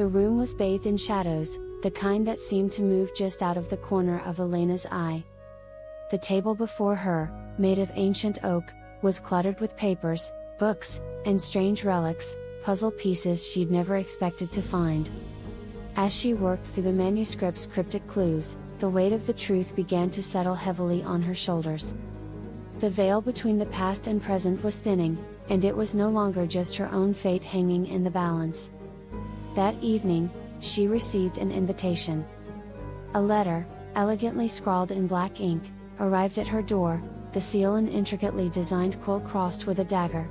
The room was bathed in shadows, the kind that seemed to move just out of the corner of Elena's eye. The table before her, made of ancient oak, was cluttered with papers, books, and strange relics, puzzle pieces she'd never expected to find. As she worked through the manuscript's cryptic clues, the weight of the truth began to settle heavily on her shoulders. The veil between the past and present was thinning, and it was no longer just her own fate hanging in the balance. That evening, she received an invitation. A letter, elegantly scrawled in black ink, arrived at her door, the seal an intricately designed quill crossed with a dagger.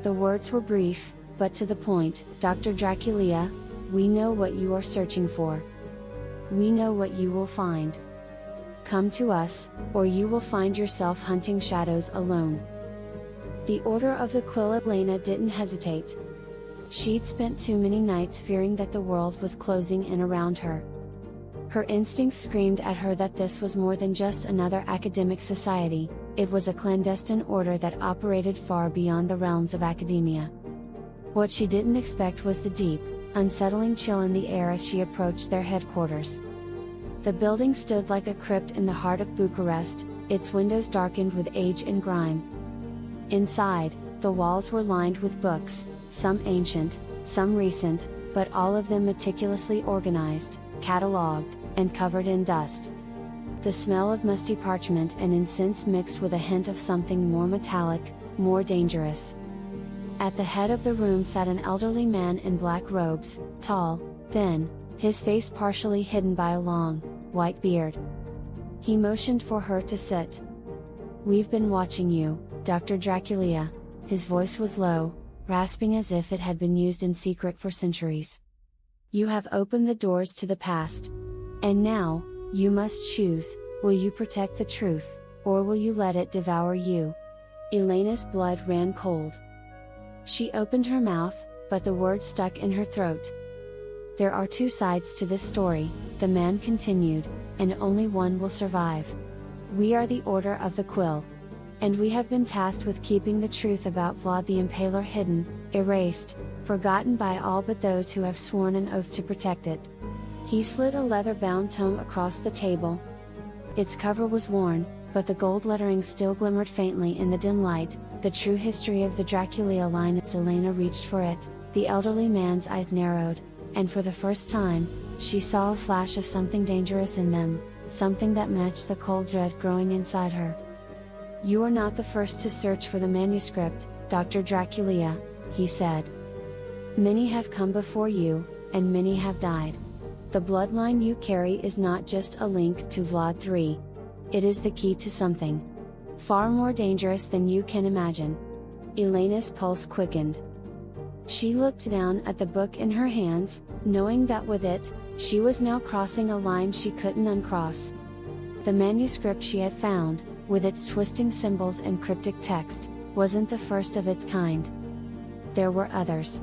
The words were brief, but to the point. Dr. Dracula, we know what you are searching for. We know what you will find. Come to us, or you will find yourself hunting shadows alone. The order of the quill. Elena didn't hesitate. She'd spent too many nights fearing that the world was closing in around her. Her instincts screamed at her that this was more than just another academic society, it was a clandestine order that operated far beyond the realms of academia. What she didn't expect was the deep, unsettling chill in the air as she approached their headquarters. The building stood like a crypt in the heart of Bucharest, its windows darkened with age and grime. Inside, the walls were lined with books, some ancient, some recent, but all of them meticulously organized, catalogued, and covered in dust. The smell of musty parchment and incense mixed with a hint of something more metallic, more dangerous. At the head of the room sat an elderly man in black robes, tall, thin, his face partially hidden by a long, white beard. He motioned for her to sit. "We've been watching you, Dr. Dracula," his voice was low, rasping as if it had been used in secret for centuries. "You have opened the doors to the past. And now, you must choose, will you protect the truth, or will you let it devour you?" Elena's blood ran cold. She opened her mouth, but the words stuck in her throat. "There are two sides to this story," the man continued, "and only one will survive. We are the Order of the Quill. And we have been tasked with keeping the truth about Vlad the Impaler hidden, erased, forgotten by all but those who have sworn an oath to protect it." He slid a leather-bound tome across the table. Its cover was worn, but the gold lettering still glimmered faintly in the dim light, the true history of the Dracula line. As Elena reached for it, the elderly man's eyes narrowed, and for the first time, she saw a flash of something dangerous in them, something that matched the cold dread growing inside her. "You are not the first to search for the manuscript, Dr. Dracula," he said. "Many have come before you, and many have died. The bloodline you carry is not just a link to Vlad III. It is the key to something far more dangerous than you can imagine." Elena's pulse quickened. She looked down at the book in her hands, knowing that with it, she was now crossing a line she couldn't uncross. The manuscript she had found, with its twisting symbols and cryptic text, wasn't the first of its kind. There were others.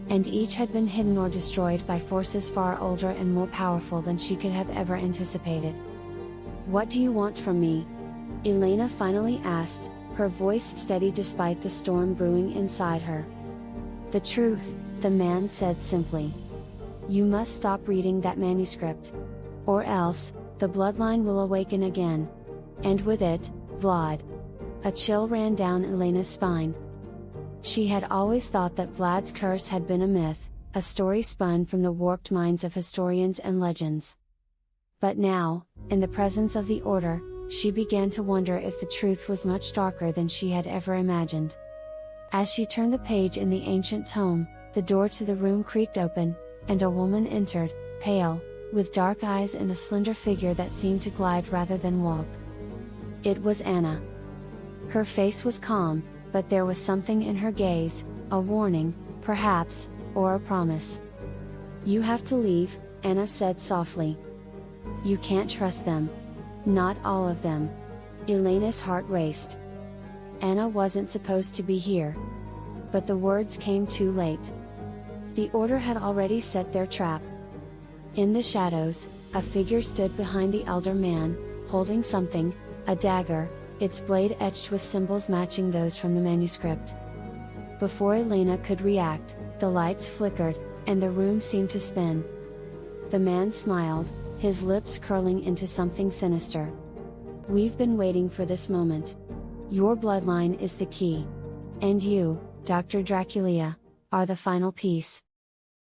And each had been hidden or destroyed by forces far older and more powerful than she could have ever anticipated. "What do you want from me?" Elena finally asked, her voice steady despite the storm brewing inside her. "The truth," the man said simply. "You must stop reading that manuscript. Or else, the bloodline will awaken again. And with it, Vlad." A chill ran down Elena's spine. She had always thought that Vlad's curse had been a myth, a story spun from the warped minds of historians and legends. But now, in the presence of the Order, she began to wonder if the truth was much darker than she had ever imagined. As she turned the page in the ancient tome, the door to the room creaked open, and a woman entered, pale, with dark eyes and a slender figure that seemed to glide rather than walk. It was Anna. Her face was calm, but there was something in her gaze, a warning, perhaps, or a promise. "You have to leave," Anna said softly. "You can't trust them. Not all of them." Elena's heart raced. Anna wasn't supposed to be here. But the words came too late. The Order had already set their trap. In the shadows, a figure stood behind the elder man, holding something, a dagger, its blade etched with symbols matching those from the manuscript. Before Elena could react, the lights flickered, and the room seemed to spin. The man smiled, his lips curling into something sinister. "We've been waiting for this moment. Your bloodline is the key. And you, Dr. Dracula, are the final piece."